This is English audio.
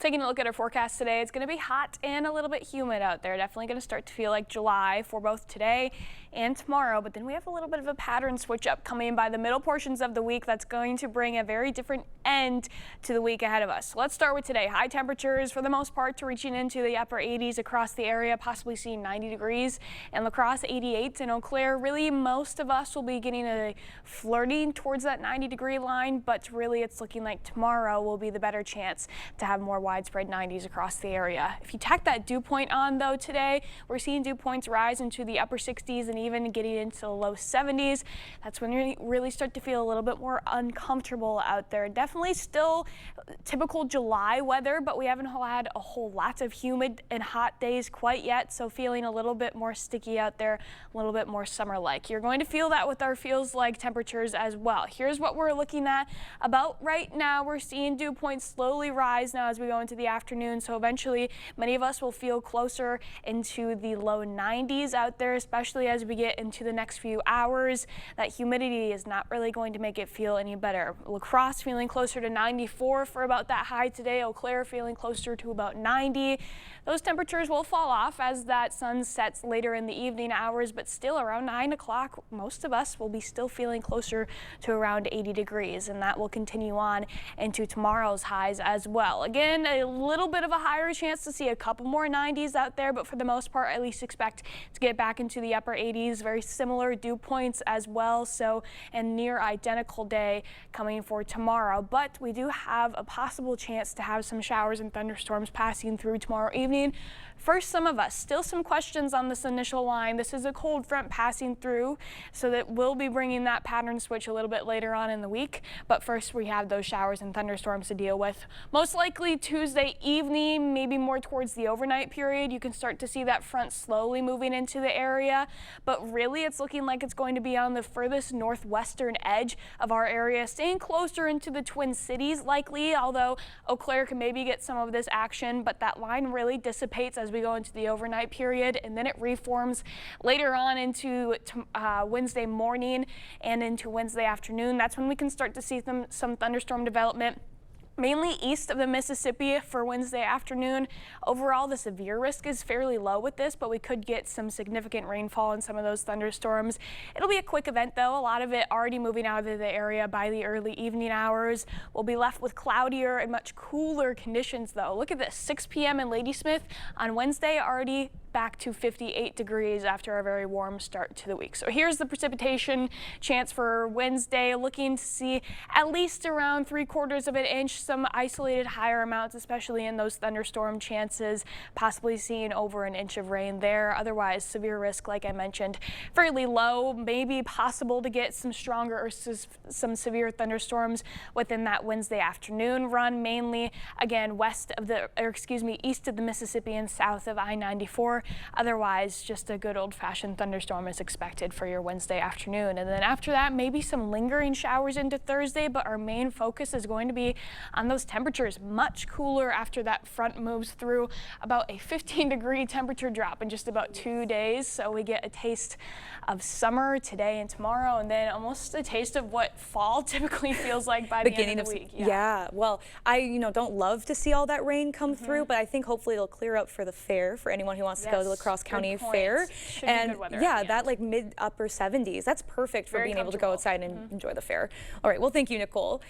Taking a look at our forecast today, it's going to be hot and a little bit humid out there. Definitely going to start to feel like July for both today and tomorrow, but then we have a little bit of a pattern switch up coming by the middle portions of the week that's going to bring a very different end to the week ahead of us. So let's start with today. High temperatures for the most part to reaching into the upper 80s across the area, possibly seeing 90 degrees and La Crosse 88 in Eau Claire. Really, most of us will be getting a flirting towards that 90-degree line, but really it's looking like tomorrow will be the better chance to have more widespread 90s across the area. If you tack that dew point on though today, we're seeing dew points rise into the upper 60s and even getting into the low 70s. That's when you really start to feel a little bit more uncomfortable out there. Definitely still typical July weather, but we haven't had a whole lot of humid and hot days quite yet, so feeling a little bit more sticky out there, a little bit more summer-like. You're going to feel that with our feels like temperatures as well. Here's what we're looking at about right now. We're seeing dew points slowly rise now as we go into the afternoon, so eventually many of us will feel closer into the low 90s out there, especially as we get into the next few hours. That humidity is not really going to make it feel any better. La Crosse feeling closer to 94 for about that high today. Eau Claire feeling closer to about 90. Those temperatures will fall off as that sun sets later in the evening hours, but still around 9 o'clock, most of us will be still feeling closer to around 80 degrees, and that will continue on into tomorrow's highs as well. Again, a little bit of a higher chance to see a couple more 90s out there, but for the most part, at least expect to get back into the upper 80s. Very similar dew points as well, so and near identical day coming for tomorrow. But we do have a possible chance to have some showers and thunderstorms passing through tomorrow evening. For some of us, still some questions on this initial line. This is a cold front passing through, so that we'll be bringing that pattern switch a little bit later on in the week. But first, we have those showers and thunderstorms to deal with. Most likely Tuesday evening, maybe more towards the overnight period. You can start to see that front slowly moving into the area, but really it's looking like it's going to be on the furthest northwestern edge of our area, staying closer into the Twin Cities likely, although Eau Claire can maybe get some of this action, but that line really dissipates as we go into the overnight period, and then it reforms later on into Wednesday morning and into Wednesday afternoon. That's when we can start to see some thunderstorm development, mainly east of the Mississippi for Wednesday afternoon. Overall, the severe risk is fairly low with this, but we could get some significant rainfall in some of those thunderstorms. It'll be a quick event though, a lot of it already moving out of the area by the early evening hours. We'll be left with cloudier and much cooler conditions though. Look at this, 6 p.m. in Ladysmith on Wednesday, already back to 58 degrees after a very warm start to the week. So here's the precipitation chance for Wednesday, looking to see at least around 3/4 of an inch, some isolated higher amounts, especially in those thunderstorm chances, possibly seeing over an inch of rain there. Otherwise, severe risk, like I mentioned, fairly low, maybe possible to get some stronger or some severe thunderstorms within that Wednesday afternoon run, mainly again east of the Mississippi and south of I-94. Otherwise, just a good old-fashioned thunderstorm is expected for your Wednesday afternoon. And then after that, maybe some lingering showers into Thursday, but our main focus is going to be on those temperatures. Much cooler after that front moves through, about a 15-degree temperature drop in just about 2 days. So we get a taste of summer today and tomorrow, and then almost a taste of what fall typically feels like by the end of the week. Yeah, well, I don't love to see all that rain come through, but I think hopefully it'll clear up for the fair for anyone who wants to go to the La Crosse County Fair. And yeah, that like mid-upper 70s, that's perfect for being able to go outside and enjoy the fair. All right, well, thank you, Nicole.